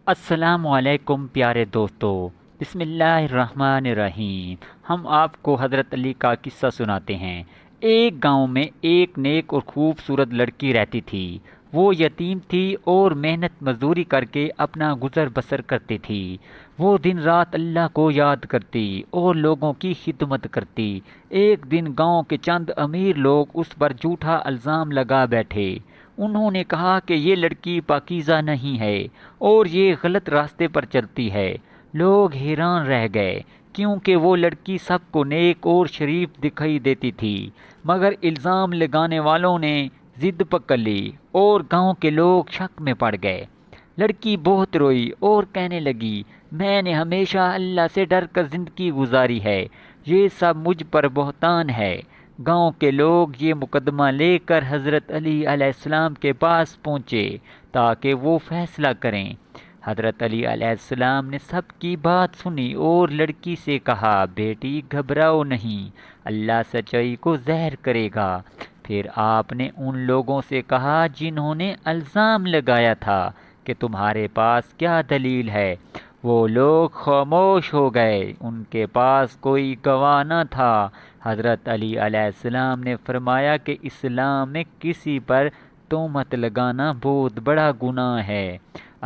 السلام علیکم پیارے دوستو، بسم اللہ الرحمن الرحیم۔ ہم آپ کو حضرت علی کا قصہ سناتے ہیں۔ ایک گاؤں میں ایک نیک اور خوبصورت لڑکی رہتی تھی۔ وہ یتیم تھی اور محنت مزدوری کر کے اپنا گزر بسر کرتی تھی۔ وہ دن رات اللہ کو یاد کرتی اور لوگوں کی خدمت کرتی۔ ایک دن گاؤں کے چند امیر لوگ اس پر جھوٹا الزام لگا بیٹھے۔ انہوں نے کہا کہ یہ لڑکی پاکیزہ نہیں ہے اور یہ غلط راستے پر چلتی ہے۔ لوگ حیران رہ گئے کیونکہ وہ لڑکی سب کو نیک اور شریف دکھائی دیتی تھی، مگر الزام لگانے والوں نے ضد پکڑ لی اور گاؤں کے لوگ شک میں پڑ گئے۔ لڑکی بہت روئی اور کہنے لگی، میں نے ہمیشہ اللہ سے ڈر کر زندگی گزاری ہے، یہ سب مجھ پر بہتان ہے۔ گاؤں کے لوگ یہ مقدمہ لے کر حضرت علی علیہ السلام کے پاس پہنچے تاکہ وہ فیصلہ کریں۔ حضرت علی علیہ السلام نے سب کی بات سنی اور لڑکی سے کہا، بیٹی گھبراؤ نہیں، اللہ سچائی کو ظاہر کرے گا۔ پھر آپ نے ان لوگوں سے کہا جنہوں نے الزام لگایا تھا کہ تمہارے پاس کیا دلیل ہے؟ وہ لوگ خاموش ہو گئے، ان کے پاس کوئی گواہ نہ تھا۔ حضرت علی علیہ السلام نے فرمایا کہ اسلام میں کسی پر تہمت لگانا بہت بڑا گناہ ہے۔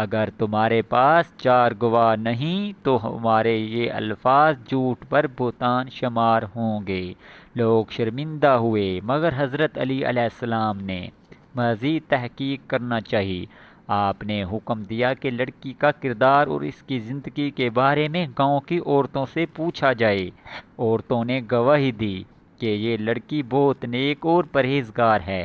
اگر تمہارے پاس 4 گواہ نہیں تو ہمارے یہ الفاظ جھوٹ پر بہتان شمار ہوں گے۔ لوگ شرمندہ ہوئے، مگر حضرت علی علیہ السلام نے مزید تحقیق کرنا چاہی۔ آپ نے حکم دیا کہ لڑکی کا کردار اور اس کی زندگی کے بارے میں گاؤں کی عورتوں سے پوچھا جائے۔ عورتوں نے گواہی دی کہ یہ لڑکی بہت نیک اور پرہیزگار ہے،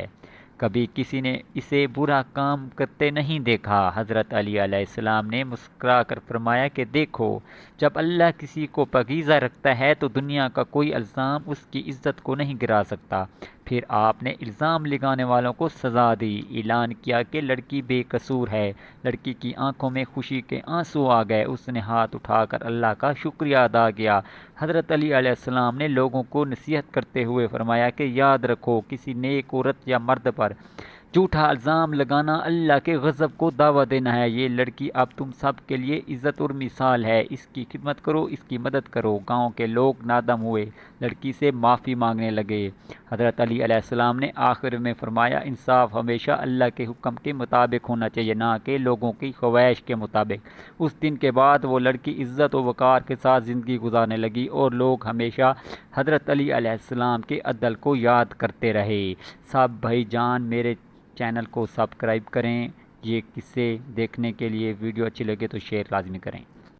کبھی کسی نے اسے برا کام کرتے نہیں دیکھا۔ حضرت علی علیہ السلام نے مسکرا کر فرمایا کہ دیکھو، جب اللہ کسی کو پاکیزہ رکھتا ہے تو دنیا کا کوئی الزام اس کی عزت کو نہیں گرا سکتا۔ پھر آپ نے الزام لگانے والوں کو سزا دی، اعلان کیا کہ لڑکی بے قصور ہے۔ لڑکی کی آنکھوں میں خوشی کے آنسو آ گئے، اس نے ہاتھ اٹھا کر اللہ کا شکریہ ادا کیا۔ حضرت علی علیہ السلام نے لوگوں کو نصیحت کرتے ہوئے فرمایا کہ یاد رکھو، کسی نیک عورت یا مرد پر جھوٹا الزام لگانا اللہ کے غضب کو دعوت دینا ہے۔ یہ لڑکی اب تم سب کے لیے عزت اور مثال ہے، اس کی خدمت کرو، اس کی مدد کرو۔ گاؤں کے لوگ نادم ہوئے، لڑکی سے معافی مانگنے لگے۔ حضرت علی علیہ السلام نے آخر میں فرمایا، انصاف ہمیشہ اللہ کے حکم کے مطابق ہونا چاہیے، نہ کہ لوگوں کی خواہش کے مطابق۔ اس دن کے بعد وہ لڑکی عزت و وقار کے ساتھ زندگی گزارنے لگی اور لوگ ہمیشہ حضرت علی علیہ السلام کے عدل کو یاد کرتے رہے۔ سب بھائی جان میرے چینل کو سبسکرائب کریں۔ یہ قصے دیکھنے کے لیے ویڈیو اچھی لگے تو شیئر لازمی کریں۔